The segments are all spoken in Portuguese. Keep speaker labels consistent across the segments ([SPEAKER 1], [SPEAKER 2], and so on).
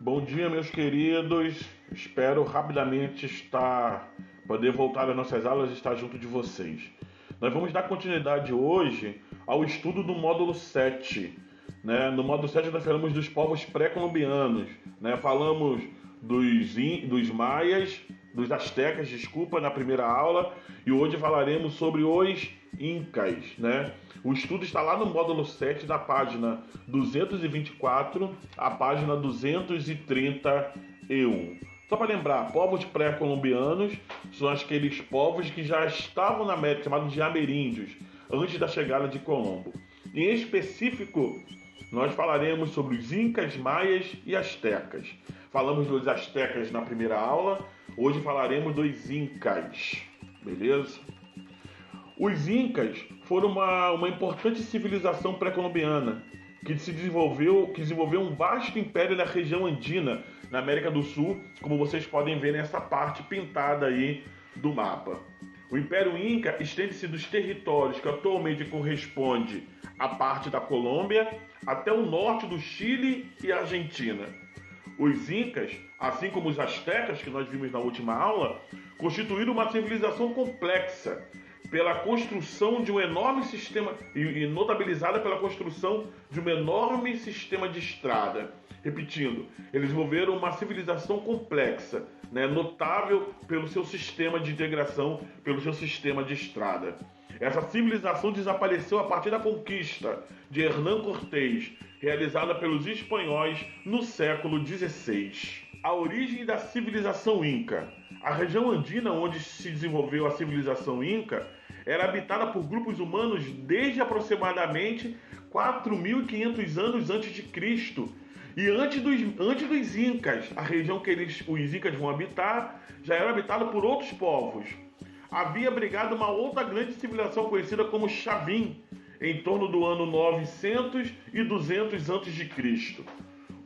[SPEAKER 1] Bom dia, meus queridos. Espero rapidamente poder voltar às nossas aulas e estar junto de vocês. Nós vamos dar continuidade hoje ao estudo do módulo 7. No módulo 7 nós falamos dos povos pré-colombianos, falamos dos maias, dos astecas, desculpa, na primeira aula, e hoje falaremos sobre os incas, O estudo está lá no módulo 7, da página 224 à página 231. Só para lembrar, povos pré-colombianos são aqueles povos que já estavam na América, chamados de ameríndios, antes da chegada de Colombo. Em específico, nós falaremos sobre os incas, maias e astecas. Falamos dos astecas na primeira aula, hoje falaremos dos incas, beleza? Os incas foram uma importante civilização pré-colombiana que desenvolveu um vasto império na região andina, na América do Sul, como vocês podem ver nessa parte pintada aí do mapa. O Império Inca estende-se dos territórios que atualmente corresponde à parte da Colômbia até o norte do Chile e Argentina. Os Incas, assim como os astecas que nós vimos na última aula, constituíram uma civilização complexa pela construção de um enorme sistema, e notabilizada pela construção de um enorme sistema de estrada. Repetindo, eles desenvolveram uma civilização complexa, notável pelo seu sistema de integração, pelo seu sistema de estrada. Essa civilização desapareceu a partir da conquista de Hernán Cortés, realizada pelos espanhóis no século XVI. A origem da civilização Inca. A região andina onde se desenvolveu a civilização Inca era habitada por grupos humanos desde aproximadamente 4.500 anos antes de Cristo. E antes dos Incas, a região que os Incas vão habitar já era habitada por outros povos. Havia abrigado uma outra grande civilização conhecida como Chavin, em torno do ano 900 e 200 a.C.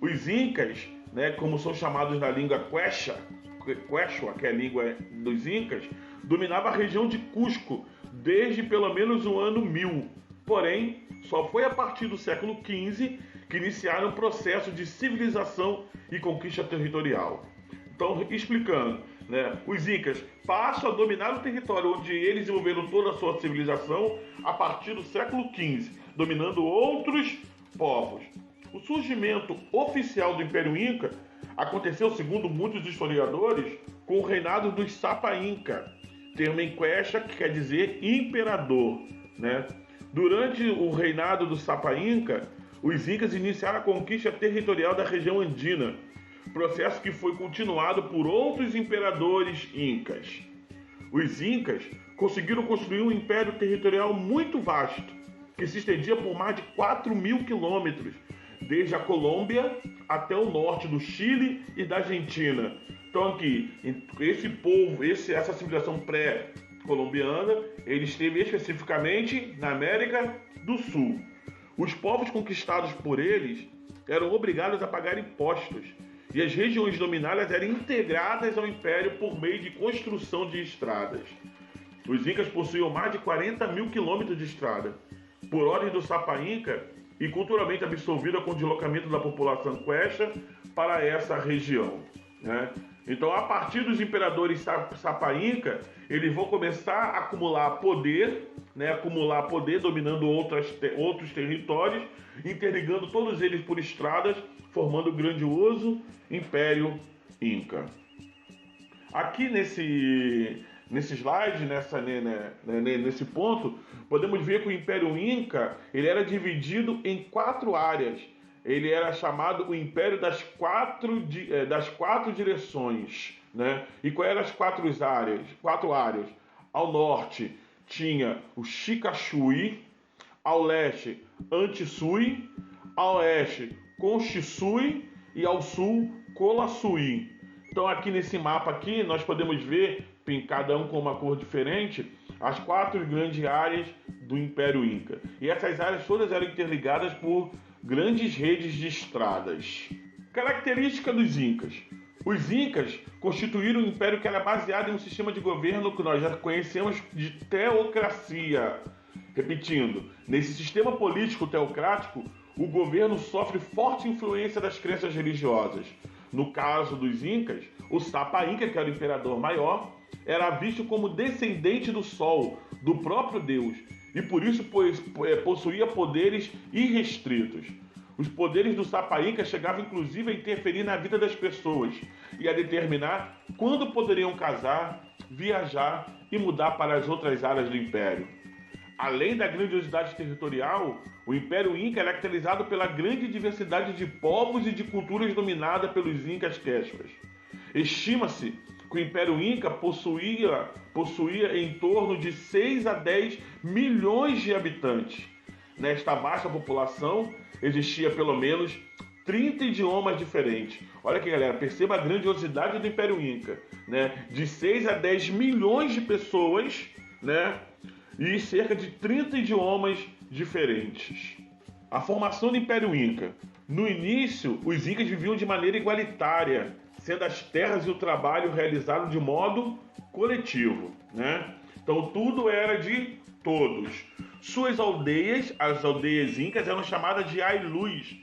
[SPEAKER 1] Os Incas, como são chamados na língua Quechua, que é a língua dos Incas, dominava a região de Cusco desde pelo menos o ano 1000. Porém, só foi a partir do século XV que iniciaram o processo de civilização e conquista territorial. Então, explicando, os Incas passam a dominar o território onde eles desenvolveram toda a sua civilização a partir do século XV, dominando outros povos. O surgimento oficial do Império Inca aconteceu, segundo muitos historiadores, com o reinado dos Sapa Inca, termo em quechua que quer dizer imperador, Durante o reinado do Sapa Inca, os Incas iniciaram a conquista territorial da região andina, processo que foi continuado por outros imperadores incas. Os Incas conseguiram construir um império territorial muito vasto, que se estendia por mais de 4.000 quilômetros, desde a Colômbia até o norte do Chile e da Argentina. Então aqui, essa civilização pré-colombiana, ele esteve especificamente na América do Sul. Os povos conquistados por eles eram obrigados a pagar impostos, e as regiões dominadas eram integradas ao império por meio de construção de estradas. Os Incas possuíam mais de 40.000 quilômetros de estrada, por ordem do Sapa Inca e culturalmente absorvida com o deslocamento da população quechua para essa região. Então, a partir dos imperadores Sapa Inca, eles vão começar a acumular poder, dominando outros territórios, interligando todos eles por estradas, formando o grandioso Império Inca. Aqui nesse slide, nesse ponto, podemos ver que o Império Inca ele era dividido em 4 áreas. Ele era chamado o Império das quatro direções. E quais eram as 4 áreas? Ao norte tinha o Chicachui, ao leste Antisui, ao oeste Conchissui e ao sul Colaçuí. Então aqui nesse mapa aqui nós podemos ver, cada um com uma cor diferente, as 4 grandes áreas do Império Inca. E essas áreas todas eram interligadas por grandes redes de estradas. Característica dos Incas. Os Incas constituíram um império que era baseado em um sistema de governo que nós já conhecemos de teocracia. Repetindo, nesse sistema político teocrático, o governo sofre forte influência das crenças religiosas. No caso dos Incas, o Sapa Inca, que era o imperador maior, era visto como descendente do Sol, do próprio Deus, e por isso possuía poderes irrestritos. Os poderes do Sapa Inca chegavam inclusive a interferir na vida das pessoas e a determinar quando poderiam casar, viajar e mudar para as outras áreas do Império. Além da grandiosidade territorial, o Império Inca era caracterizado pela grande diversidade de povos e de culturas dominada pelos Incas Quechas. Estima-se que o Império Inca possuía em torno de 6 a 10 milhões de habitantes. Nesta vasta população, existia pelo menos 30 idiomas diferentes. Olha aqui, galera, perceba a grandiosidade do Império Inca, né? De 6 a 10 milhões de pessoas, né? E cerca de 30 idiomas diferentes. A formação do Império Inca. No início, os Incas viviam de maneira igualitária, sendo as terras e o trabalho realizados de modo coletivo, né? Então tudo era de todos. Suas aldeias, as aldeias incas, eram chamadas de Ailus,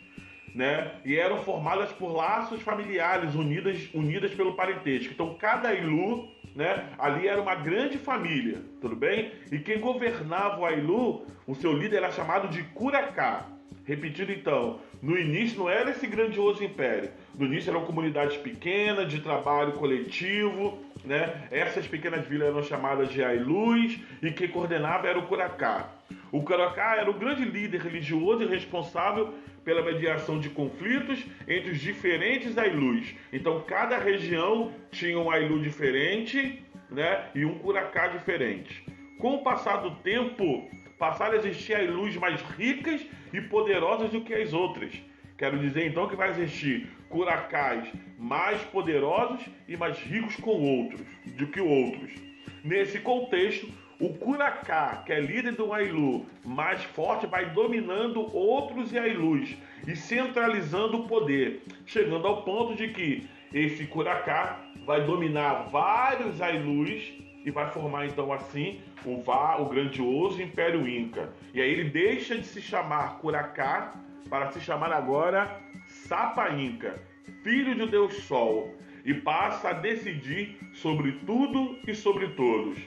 [SPEAKER 1] né? E eram formadas por laços familiares unidas pelo parentesco. Então cada Ailu, né, ali era uma grande família, tudo bem? E quem governava o Ailu, o seu líder era chamado de Curacá. Repetindo então, no início não era esse grandioso império. No início eram comunidades pequenas, de trabalho coletivo, né? Essas pequenas vilas eram chamadas de Ailus e quem coordenava era o Curacá. O Curacá era o grande líder religioso e responsável pela mediação de conflitos entre os diferentes Ailus. Então cada região tinha um Ailu diferente, né? E um Curacá diferente. Com o passar do tempo, passaram a existir Ailus mais ricas e poderosas do que as outras. Quero dizer então que vai existir Curacás mais poderosos e mais ricos do que outros. Nesse contexto, o Curacá, que é líder do Ailu mais forte, vai dominando outros Ailus e centralizando o poder, chegando ao ponto de que esse Curacá vai dominar vários Ailus e vai formar então assim o grandioso Império Inca. E aí ele deixa de se chamar Curacá para se chamar agora Sapa Inca, filho de Deus Sol, e passa a decidir sobre tudo e sobre todos.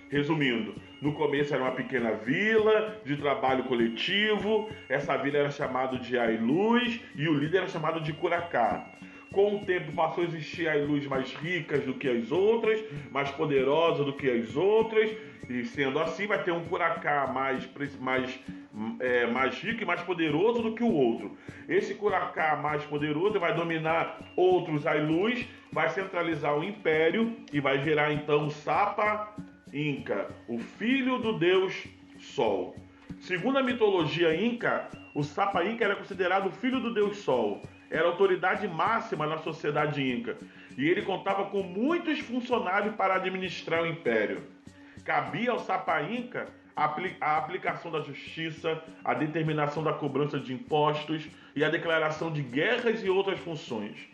[SPEAKER 1] Resumindo, no começo era uma pequena vila de trabalho coletivo, essa vila era chamada de Ailus e o líder era chamado de Curacá. Com o tempo passou a existir Ailus mais ricas do que as outras, mais poderosas do que as outras, e sendo assim vai ter um Curacá mais rico e mais poderoso do que o outro. Esse Curacá mais poderoso vai dominar outros Ailus, vai centralizar o império e vai gerar então o Sapa Inca, o filho do deus Sol. Segundo a mitologia inca, o Sapa Inca era considerado o filho do deus Sol. Era a autoridade máxima na sociedade inca e ele contava com muitos funcionários para administrar o império. Cabia ao Sapa Inca a aplicação da justiça, a determinação da cobrança de impostos e a declaração de guerras e outras funções.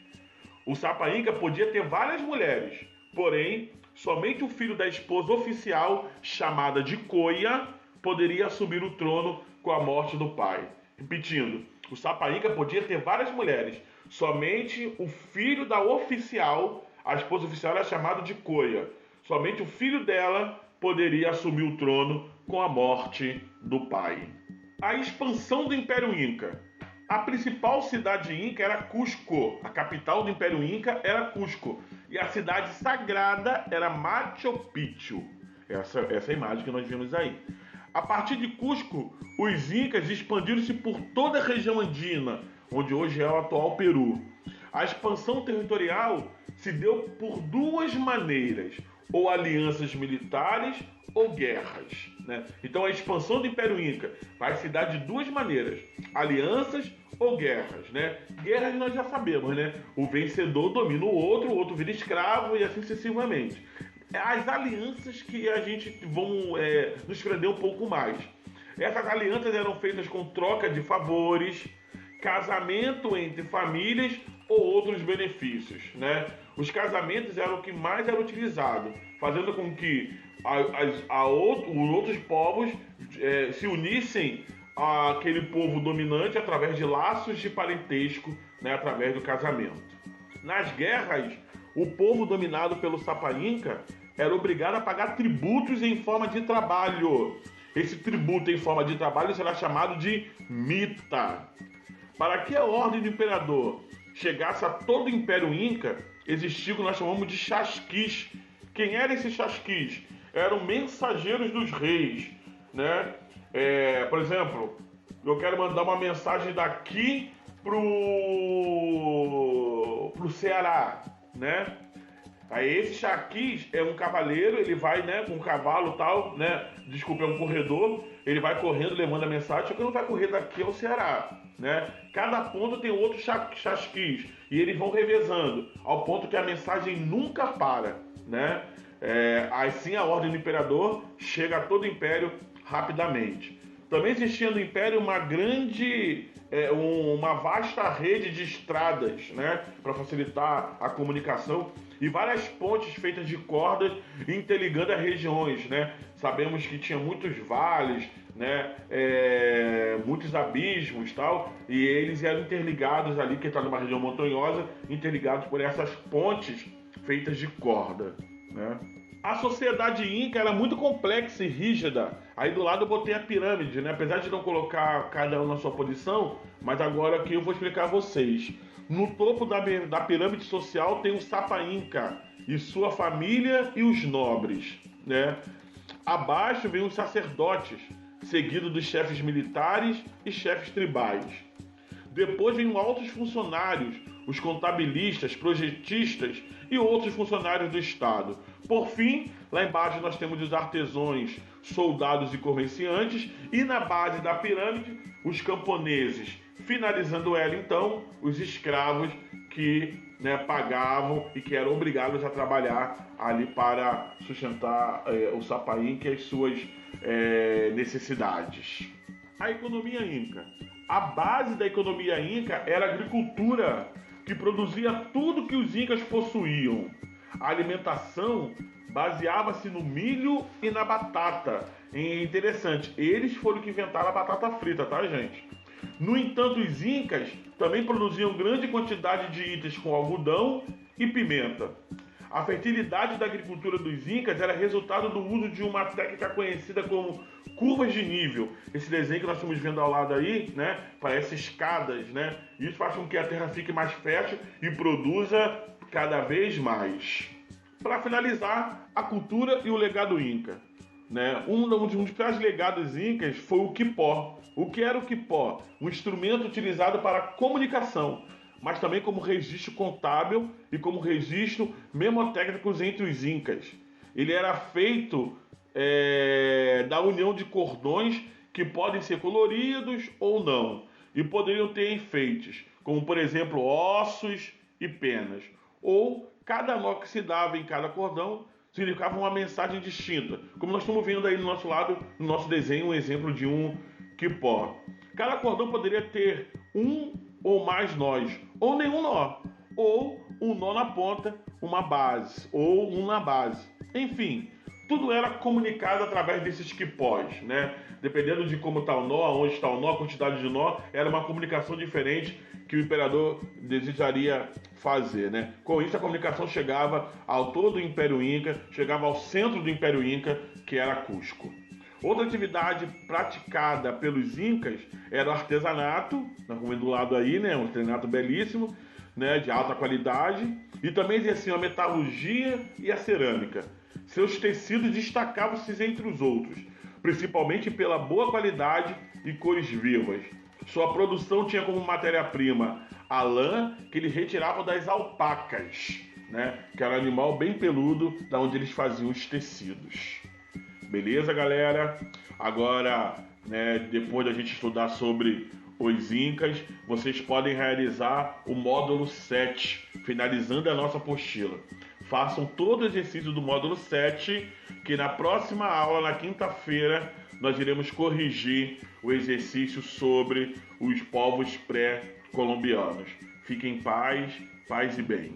[SPEAKER 1] O Sapa Inca podia ter várias mulheres, porém, somente o filho da esposa oficial, chamada de Coia, poderia assumir o trono com a morte do pai. Repetindo, o Sapa Inca podia ter várias mulheres, somente o filho da oficial, a esposa oficial era chamada de Coia, somente o filho dela poderia assumir o trono com a morte do pai. A expansão do Império Inca. A principal cidade inca era Cusco, a capital do Império Inca era Cusco, e a cidade sagrada era Machu Picchu. Essa imagem que nós vimos aí. A partir de Cusco, os incas expandiram-se por toda a região andina, onde hoje é o atual Peru. A expansão territorial se deu por duas maneiras, ou alianças militares ou guerras, né? Então a expansão do Império Inca vai se dar de duas maneiras, alianças ou guerras, né? Guerras nós já sabemos, né? O vencedor domina o outro vira escravo e assim sucessivamente. As alianças que a gente nos prender um pouco mais. Essas alianças eram feitas com troca de favores, casamento entre famílias ou outros benefícios, né? Os casamentos eram o que mais era utilizado, fazendo com que outros povos se unissem àquele povo dominante através de laços de parentesco, né? Através do casamento. Nas guerras, o povo dominado pelo Sapa Inca era obrigado a pagar tributos em forma de trabalho. Esse tributo em forma de trabalho será chamado de mita. Para que a ordem do imperador chegasse a todo o Império Inca, existia o que nós chamamos de chasquis. Quem eram esses chasquis? Eram mensageiros dos reis, né? Por exemplo, eu quero mandar uma mensagem daqui pro Ceará, né? Aí esse chasquis é um cavaleiro, ele vai, né, com um cavalo e tal, né? Desculpa, é um corredor, ele vai correndo levando a mensagem, só que não vai correr daqui ao Ceará, né? Cada ponto tem outro chasquis e eles vão revezando, ao ponto que a mensagem nunca para, né? Assim a ordem do imperador chega a todo o império rapidamente. Também existia no império uma vasta rede de estradas, né, para facilitar a comunicação e várias pontes feitas de cordas interligando as regiões, né? Sabemos que tinha muitos vales, né, muitos abismos, tal, e eles eram interligados ali, que está numa região montanhosa, interligados por essas pontes feitas de corda, né? A sociedade inca era muito complexa e rígida. Aí do lado eu botei a pirâmide, né? Apesar de não colocar cada um na sua posição, mas agora aqui eu vou explicar a vocês. No topo da pirâmide social tem o Sapa Inca e sua família e os nobres, né? Abaixo vem os sacerdotes, seguido dos chefes militares e chefes tribais. Depois vem altos funcionários, os contabilistas, projetistas e outros funcionários do Estado. Por fim, lá embaixo nós temos os artesãos, soldados e comerciantes, e na base da pirâmide, os camponeses. Finalizando ela, então, os escravos que, né, pagavam e que eram obrigados a trabalhar ali para sustentar o Sapa Inca e as suas necessidades. A economia inca. A base da economia inca era a agricultura, que produzia tudo que os incas possuíam. A alimentação baseava-se no milho e na batata. É interessante, eles foram que inventaram a batata frita, tá, gente? No entanto, os incas também produziam grande quantidade de itens com algodão e pimenta. A fertilidade da agricultura dos incas era resultado do uso de uma técnica conhecida como curvas de nível. Esse desenho que nós estamos vendo ao lado aí, né, parece escadas, né? Isso faz com que a terra fique mais fértil e produza cada vez mais. Para finalizar, a cultura e o legado inca, né? Um dos principais legados incas foi o quipó. O que era o quipó? Um instrumento utilizado para comunicação, mas também como registro contábil e como registro memotécnicos entre os incas. Ele era feito da união de cordões que podem ser coloridos ou não, e poderiam ter enfeites, como por exemplo ossos e penas, ou cada nó que se dava em cada cordão significava uma mensagem distinta, como nós estamos vendo aí no nosso lado, no nosso desenho, um exemplo de um quipó. Cada cordão poderia ter um ou mais nós, ou nenhum nó, ou um nó na ponta, uma base, ou um na base. Enfim, tudo era comunicado através desses quipós, né? Dependendo de como está o nó, onde está o nó, a quantidade de nó, era uma comunicação diferente que o imperador desejaria fazer, né? Com isso, a comunicação chegava ao todo o Império Inca, chegava ao centro do Império Inca, que era Cusco. Outra atividade praticada pelos incas era o artesanato, nós vamos ver do lado aí, né? Um artesanato belíssimo, né? De alta qualidade, e também exerciam a metalurgia e a cerâmica. Seus tecidos destacavam-se entre os outros, principalmente pela boa qualidade e cores vivas. Sua produção tinha como matéria-prima a lã que eles retiravam das alpacas, né? Que era um animal bem peludo, da onde eles faziam os tecidos. Beleza, galera? Agora, né, depois da gente estudar sobre os incas, vocês podem realizar o módulo 7, finalizando a nossa apostila. Façam todo o exercício do módulo 7, que na próxima aula, na quinta-feira, nós iremos corrigir o exercício sobre os povos pré-colombianos. Fiquem em paz, paz e bem.